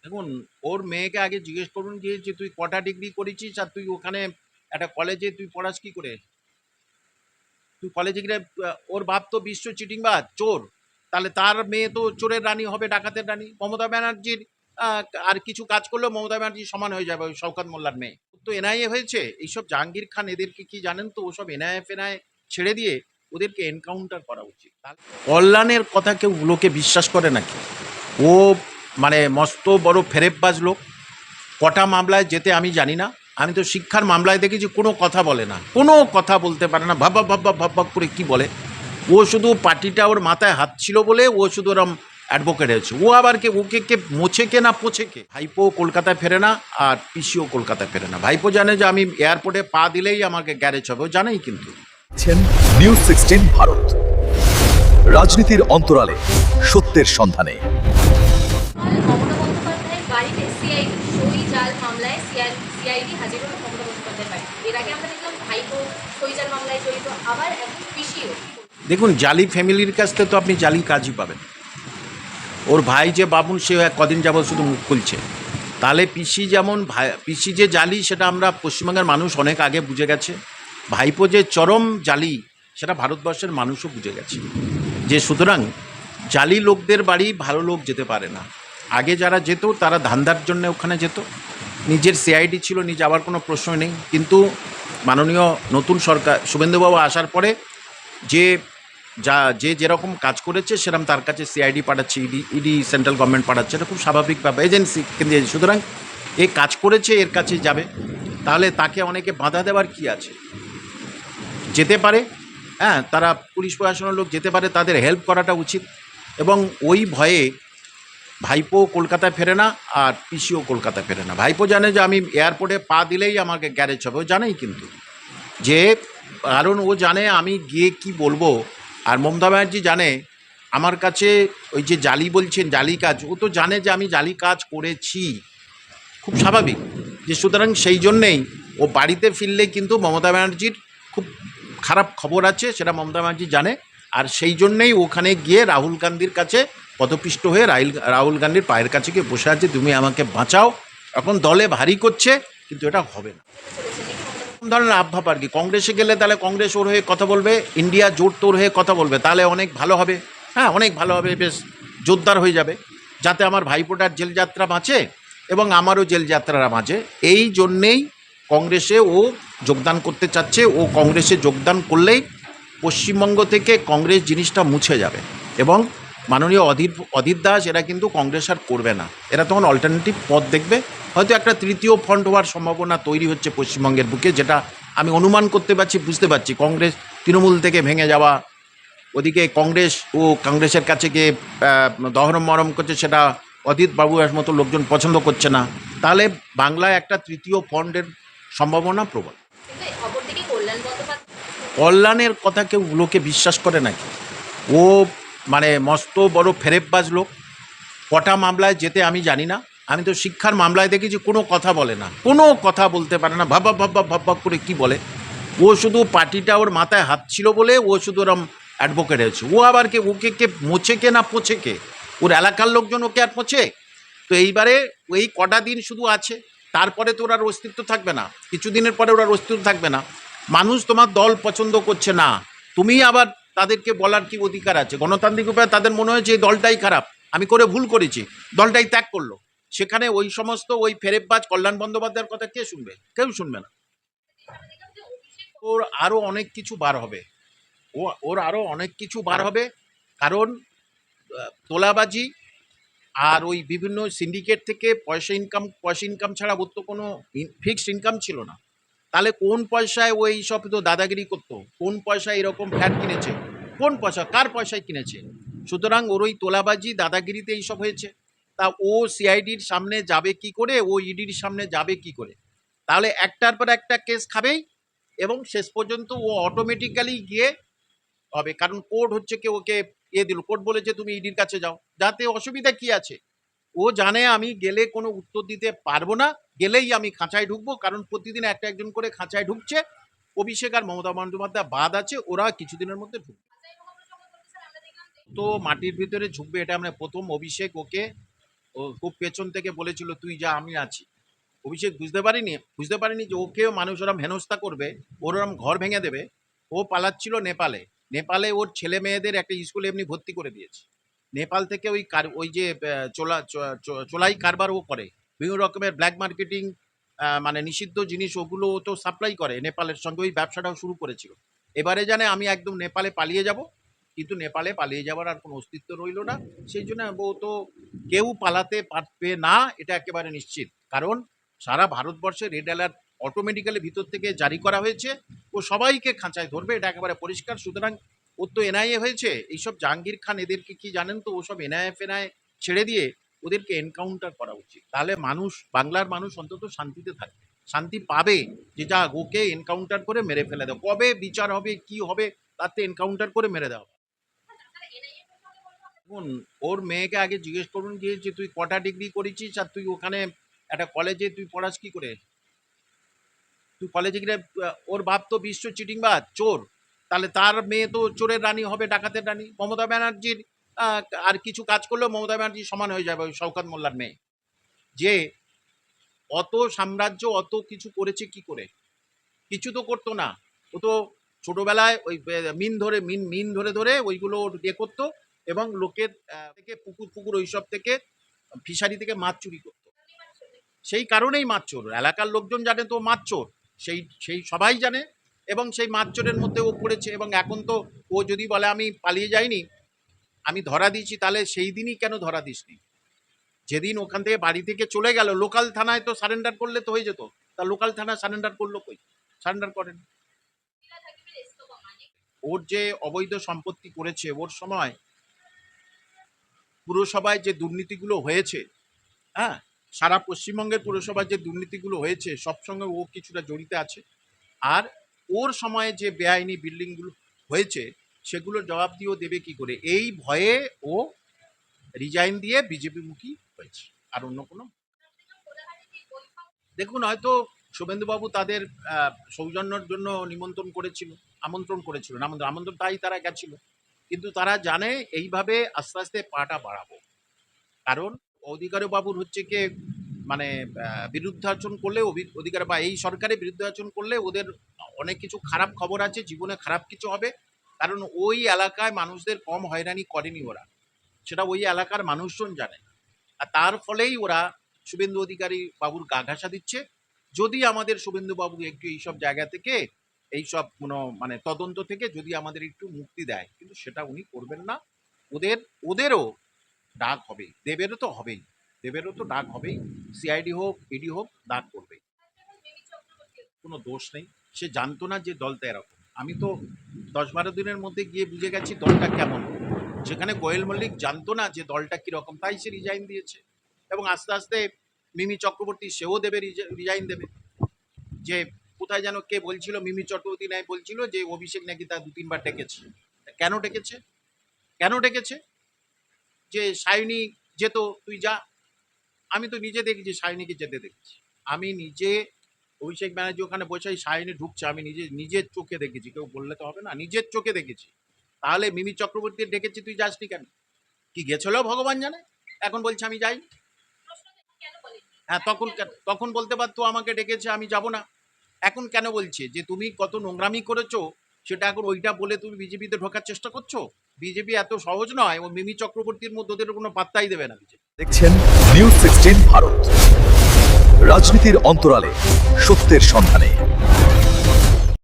দেখুন, ওর মেয়েকে আগে জিজ্ঞেস করুন যে তুই কটা ডিগ্রি করেছিস আর তুই ওখানে একটা কলেজে তুই পড়াস কি করে? তুই কলেজে গিয়ে ওর বাপ তো বিশ্ব চিটিংবাজ, চোর। তাহলে তার মেয়ে তো চোরের রানী হবে, ডাকাতের রানী। মমতা ব্যানার্জির আর কিছু কাজ করলেও মমতা ব্যানার্জির সমান হয়ে যাবে ওই শওকত মোল্লার মেয়ে। তো এনআইএ হয়েছে, এইসব জাহাঙ্গীর খান এদেরকে কি জানেন তো? ওসব এনআইএ ফেনআইএ ছেড়ে দিয়ে ওদেরকে এনকাউন্টার করা উচিত। কল্যাণের কথা কেউ লোকে বিশ্বাস করে নাকি? ও মানে মস্ত বড় ফেরেববাজ লোক। কটা মামলায় যেতে আমি জানি না। আমি তো শিক্ষার মামলায় দেখেছি কোনো কথা বলে না, কোনো কথা বলতে পারে না, ভাব ভাব ভাব ভাব ভাব ভাব করে কি বলে। ও শুধু পার্টিটা ওর মাথায় হাত ছিল বলে ও শুধু ওরম অ্যাডভোকেট হয়েছে। ও আবার কে ওকে কে মোছে কে না পোছে কে? ভাইপো কলকাতায় ফেরে না, আর পিসিও কলকাতায় ফেরে না। ভাইপো জানে যে আমি এয়ারপোর্টে পা দিলেই আমাকে গ্যারেজ হবে, ও জানেই কিন্তু। নিউজ 16 ভারত, রাজনীতির অন্তরালে সত্যের সন্ধানে। মমতা বন্দ্যোপাধ্যায়ের বাড়িতে সিআইডি সই জাল মামলায় সিআইডি হাজির হলো মমতা বন্দ্যোপাধ্যায়ের বাড়ি। এর আগে আমরা দেখলাম ভাইপো সই জাল মামলায় জড়িত, আবার এখন পিসিও। দেখুন, জালি ফ্যামিলির কাছ থেকে তো আপনি জালি কাজই পাবেন। ওর ভাই যে বাবুন, সে কদিন যাবৎ শুধু মুখ খুলছে। তাহলে পিসি যেমন ভাই, পিসি যে জালি সেটা আমরা পশ্চিমবঙ্গের মানুষ অনেক আগে বুঝে গেছে। ভাইপো যে চরম জালি সেটা ভারতবর্ষের মানুষও বুঝে গেছে। যে সুতরাং জালি লোকদের বাড়ি ভালো লোক যেতে পারে না। আগে যারা যেত তারা ধান্দার জন্য ওখানে যেত, নিজের সিআইডি ছিল, নিজে যাওয়ার কোনো প্রশ্ন নেই। কিন্তু মাননীয় নতুন সরকার শুভেন্দুবাবু আসার পরে যে যে যেরকম কাজ করেছে সেরকম তার কাছে সিআইডি পাঠাচ্ছে, ইডি সেন্ট্রাল গভর্নমেন্ট পাঠাচ্ছে, এটা খুব স্বাভাবিক ব্যাপার। এজেন্সি কিন্তু সুতরাং এ কাজ করেছে, এর কাছে যাবে। তাহলে তাকে অনেকে বাধা দেওয়ার কি আছে? যেতে পারে, হ্যাঁ, তারা পুলিশ প্রশাসনের লোক যেতে পারে, তাদের হেল্প করাটা উচিত। এবং ওই ভয়ে ভাইপো কলকাতায় ফেরে না, আর পিসিও কলকাতায় ফেরে না। ভাইপো জানে যে আমি এয়ারপোর্টে পা দিলেই আমাকে গ্যারেজ হবে, ও জানেই কিন্তু। যে কারণ ও জানে আমি গিয়ে কি বলবো। আর মমতা ব্যানার্জি জানে আমার কাছে ওই যে জালি বলছেন জালি কাজ, ও তো জানে যে আমি জালি কাজ করেছি, খুব স্বাভাবিক। যে সুতরাং সেই জন্যেই ও বাড়িতে ফিরলে কিন্তু মমতা ব্যানার্জির খুব খারাপ খবর আছে, সেটা মমতা ব্যানার্জি জানে। আর সেই জন্যেই ওখানে গিয়ে রাহুল গান্ধীর কাছে পদপিষ্ট হয়ে রাহুল গান্ধীর পায়ের কাছে গিয়ে বসে আছে, তুমি আমাকে বাঁচাও। এখন দলে ভারী করছে, কিন্তু এটা হবে না। ধরনের আবভাব আর কি। কংগ্রেসে গেলে তাহলে কংগ্রেস ওর হয়ে কথা বলবে, ইন্ডিয়া জোট তোর হয়ে কথা বলবে, তাহলে অনেক ভালো হবে। হ্যাঁ, অনেক ভালো হবে, বেশ জোরদার হয়ে যাবে, যাতে আমার ভাইপোটার জেলযাত্রা বাঁচে এবং আমারও জেলযাত্রারা বাঁচে। এই জন্যেই কংগ্রেসে ও যোগদান করতে চাচ্ছে। ও কংগ্রেসে যোগদান করলেই পশ্চিমবঙ্গ থেকে কংগ্রেস জিনিসটা মুছে যাবে। এবং মাননীয় অধীর দাস এরা কিন্তু কংগ্রেস আর করবে না, এরা তখন অল্টারনেটিভ পথ দেখবে। হয়তো একটা তৃতীয় ফ্রন্ট হওয়ার সম্ভাবনা তৈরি হচ্ছে পশ্চিমবঙ্গের বুকে, যেটা আমি অনুমান করতে পারছি, বুঝতে পারছি। কংগ্রেস তৃণমূল থেকে ভেঙে যাওয়া, ওদিকে কংগ্রেস ও কংগ্রেসের কাছে গিয়ে দহরম মরম করছে, সেটা অধীর বাবুর মতো লোকজন পছন্দ করছে না। তাহলে বাংলায় একটা তৃতীয় ফ্রন্টের সম্ভাবনা প্রবল। কিন্তু অপরদিকে কল্যাণ বন্দ্যোপাধ্যায়। কল্যাণের কথা কেউ লোকে বিশ্বাস করে নাকি? ও মানে মস্ত বড় ফেরেববাজ লোক। কটা মামলায় যেতে আমি জানি না। আমি তো শিক্ষার মামলায় দেখেছি কোনো কথা বলে না, কোনো কথা বলতে পারে না, ভাব ভাব ভাব ভাব ভাব ভাব করে কি বলে। ও শুধু পার্টিটা ওর মাথায় হাত ছিল বলে ও শুধু ওরম অ্যাডভোকেট হয়েছে। ও আবার কে ওকে কে মোছে কে না পোছে কে? ওর এলাকার লোকজন ওকে আর পোছে? তো এইবারে ওই কটা দিন শুধু আছে, তারপরে তো ওর আর অস্তিত্ব থাকবে না। কিছুদিনের পরে ওর আর অস্তিত্ব থাকবে না। মানুষ তোমার দল পছন্দ করছে না, তুমি আবার তাদেরকে বলার কি অধিকার আছে? গণতান্ত্রিক উপায়ে তাদের মনে হয়েছে এই দলটাই খারাপ, আমি করে ভুল করেছি, দলটাই ত্যাগ করলো। সেখানে ওই সমস্ত ওই ফেরেববাজ কল্যাণ বন্দ্যোপাধ্যায়ের কথা কে শুনবে? কেউ শুনবে না। ওর আরও অনেক কিছু বার হবে। ওর আরও অনেক কিছু বার হবে। কারণ তোলাবাজি আর ওই বিভিন্ন সিন্ডিকেট থেকে পয়সা ইনকাম ছাড়া ওর তো কোনো ফিক্সড ইনকাম ছিল না। তাহলে কোন পয়সায় ওই সব তো দাদাগিরি করতো? কোন পয়সায় এরকম ফ্ল্যাট কিনেছে? কোন পয়সা, কার পয়সায় কিনেছে? সুতরাং ওর ওই তোলাবাজি দাদাগিরিতে এইসব হয়েছে। তা ও সিআইডির সামনে যাবে কি করে, ও ইডির সামনে যাবে কি করে? তাহলে একটার পর একটা কেস খাবেই, এবং শেষ পর্যন্ত ও অটোমেটিক্যালি গিয়ে হবে। কারণ কোর্ট হচ্ছে কি ওকে দিল, কোর্ট বলেছে তুমি ইডির কাছে যাও, যাতে অসুবিধা কি আছে? ও জানে আমি গেলে কোনো উত্তর দিতে পারবো না, গেলেই আমি খাঁচায় ঢুকবো। কারণ প্রতিদিন একটা একজন করে খাঁচায় ঢুকছে। অভিষেক আর মমতা বন্দ্যোপাধ্যায় বাদ আছে, ওরা কিছুদিনের মধ্যে ঢুকবে। তো মাটির ভিতরে ঝুঁকবে, এটা আমরা প্রথম। অভিষেক ওকে ও খুব পেছন থেকে বলেছিল তুই যা আমি আছি। অভিষেক বুঝতে পারিনি যে ওকেও মানুষ ওরম হেনস্থা করবে, ওরম ঘর ভেঙে দেবে। ও পালাচ্ছিল নেপালে। নেপালে ওর ছেলে মেয়েদের একটা স্কুলে এমনি ভর্তি করে দিয়েছে। নেপাল থেকে ওই যে চোলাই কারবার ও করে, বিভিন্ন রকমের ব্ল্যাক মার্কেটিং, মানে নিষিদ্ধ জিনিস ওগুলো ও তো সাপ্লাই করে নেপালের সঙ্গে, ওই ব্যবসাটাও শুরু করেছিল। এবারে জানে আমি একদম নেপালে পালিয়ে যাব, কিন্তু নেপালে পালিয়ে যাওয়ার আর কোনো অস্তিত্ব রইল না। সেই জন্য ও তো কেউ পালাতে পারবে না, এটা একেবারে নিশ্চিত। কারণ সারা ভারতবর্ষে রেড অ্যালার্ট অটোমেটিক্যালি ভিতর থেকে জারি করা হয়েছে। ও সবাইকে খাঁচায় ধরবে, এটা একেবারে পরিষ্কার। সুতরাং ওর তো এনআইএ হয়েছে, এইসব জাহাঙ্গীর খান এদেরকে কি জানেন তো, ওসব এনআইএ ফেনআইএ ছেড়ে দিয়ে ওদেরকে এনকাউন্টার করা উচিত। তাহলে মানুষ, বাংলার মানুষ অন্তত শান্তিতে থাকবে, শান্তি পাবে যে যা ওকে এনকাউন্টার করে মেরে ফেলে দাও। কবে বিচার হবে কি হবে তাতে এনকাউন্টার করে মেরে দেওয়া। দেখুন, ওর মেয়েকে আগে জিজ্ঞেস করুন যে তুই কটা ডিগ্রি করেছিস, আর তুই ওখানে একটা কলেজে তুই পড়াস কি করে? তুই কলেজে গিয়ে, ওর বাপ তো বিশ্ব চিটিংবাজ, চোর। তাহলে তার মেয়ে তো চোরের রানী হবে, ডাকাতের রানী। মমতা ব্যানার্জির আর কিছু কাজ করলেও মমতা ব্যানার্জি সমান হয়ে যাবে ওই শওকত মোল্লার মেয়ে। যে অত সাম্রাজ্য অত কিছু করেছে কি করে? কিছু তো করতো না। ও তো ছোটবেলায় ওই মিন ধরে ওইগুলো ইয়ে করতো, এবং লোকের থেকে পুকুর ওইসব থেকে, ফিশারি থেকে মাছ চুরি করতো। সেই কারণেই মাছ চোর। এলাকার লোকজন জানে তো মাছ চোর, সেই সবাই জানে, এবং সেই মাছ চোরের মধ্যে ও পড়েছে। এবং এখন তো ও যদি বলে আমি পালিয়ে যাইনি, আমি ধরা দিয়েছি, তাহলে সেই দিনই কেন ধরা দিসনি? যেদিন ওখান থেকে বাড়ি থেকে চলে গেল, লোকাল থানায় তো সারেন্ডার করলে তো হয়ে যেত। তা লোকাল থানায় সারেন্ডার করলো কই? সারেন্ডার করেন। ওর যে অবৈধ সম্পত্তি করেছে, ওর সময় পুরসভায় যে দুর্নীতিগুলো হয়েছে, হ্যাঁ, সারা পশ্চিমবঙ্গের পুরসভায় যে দুর্নীতিগুলো হয়েছে, সব সঙ্গে ও কিছুটা জড়িত আছে। আর ওর সময়ে যে বেআইনি বিল্ডিংগুলো হয়েছে, সেগুলোর জবাব দিয়েও দেবে কি করে? এই ভয়ে ও রিজাইন দিয়ে বিজেপি মুখী হয়েছে, আর অন্য কোনো। দেখুন, হয়তো শুভেন্দুবাবু তাদের সৌজন্যর জন্য আমন্ত্রণ করেছিল, আমন্ত্রণ তাই তারা গেছিল। কিন্তু তারা জানে এইভাবে আস্তে আস্তে পাটা বাড়াবো। কারণ অধিকার বাবুর হচ্ছে কি, মানে বিরুদ্ধাচরণ করলে, অধিকার বা এই সরকারের বিরুদ্ধাচরণ করলে ওদের অনেক কিছু খারাপ খবর আছে, জীবনে খারাপ কিছু হবে। কারণ ওই এলাকায় মানুষদের কম হয়রানি করেনি ওরা, সেটা ওই এলাকার মানুষজন জানে। আর তার ফলেই ওরা শুভেন্দু অধিকারী বাবুর গা ঘাসা দিচ্ছে। যদি আমাদের শুভেন্দু বাবু একটু এইসব জায়গা থেকে, এইসব কোনো মানে তদন্ত থেকে যদি আমাদের একটু মুক্তি দেয়, কিন্তু সেটা উনি করবেন না। ওদেরও ডাক হবে, দেবেরও তো ডাক হবেই। সিআইডি হোক, ইডি হোক, ডাক করবে। কোনো দোষ নেই, সে জানতো না যে দলটা এরকম। আমি তো 10-12 দিনের মধ্যে গিয়ে বুঝে গেছি দলটা কেমন। যেখানে গোয়েল মল্লিক জানতো না যে দলটা কীরকম, তাই সে রিজাইন দিয়েছে। এবং আস্তে আস্তে মিমি চক্রবর্তী সেও রিজাইন দেবে। যে কোথায় যেন কে বলছিল, মিমি চক্রবর্তী নাই বলছিল যে অভিষেক নাকি তার 2-3 বার ডেকেছে। কেন ডেকেছে? যে সায়নী যেত, তুই যা। আমি তো নিজে দেখেছি সায়নীকে যেতে দেখেছি। আমি নিজে, অভিষেক ব্যানার্জি ওখানে বসে সায়নী ঢুকছে, আমি নিজের চোখে দেখেছি। কেউ বললে তো হবে না, নিজের চোখে দেখেছি। তাহলে মিমি চক্রবর্তী ডেকেছি, তুই যাসনি কেন? কি গেছিল ভগবান জানে, এখন বলছে আমি যাই। হ্যাঁ, তখন বলতে পারতো আমাকে ডেকেছে, আমি যাব না। এখন কেন বলছে যে তুমি কত নোংরামি করেছো, সেটা এখন ওইটা বলে তুমি বিজেপিতে ঢোকার চেষ্টা করছো? বিজেপি এত সহজ নয়। ও মিমি চক্রবর্তীর মধ্যে ওদের কোনো পাত্তাই দেবে না বিজেপি। দেখছেন নিউজ 16 ভারত, রাজনীতির অন্তরালে সত্যের সন্ধানে।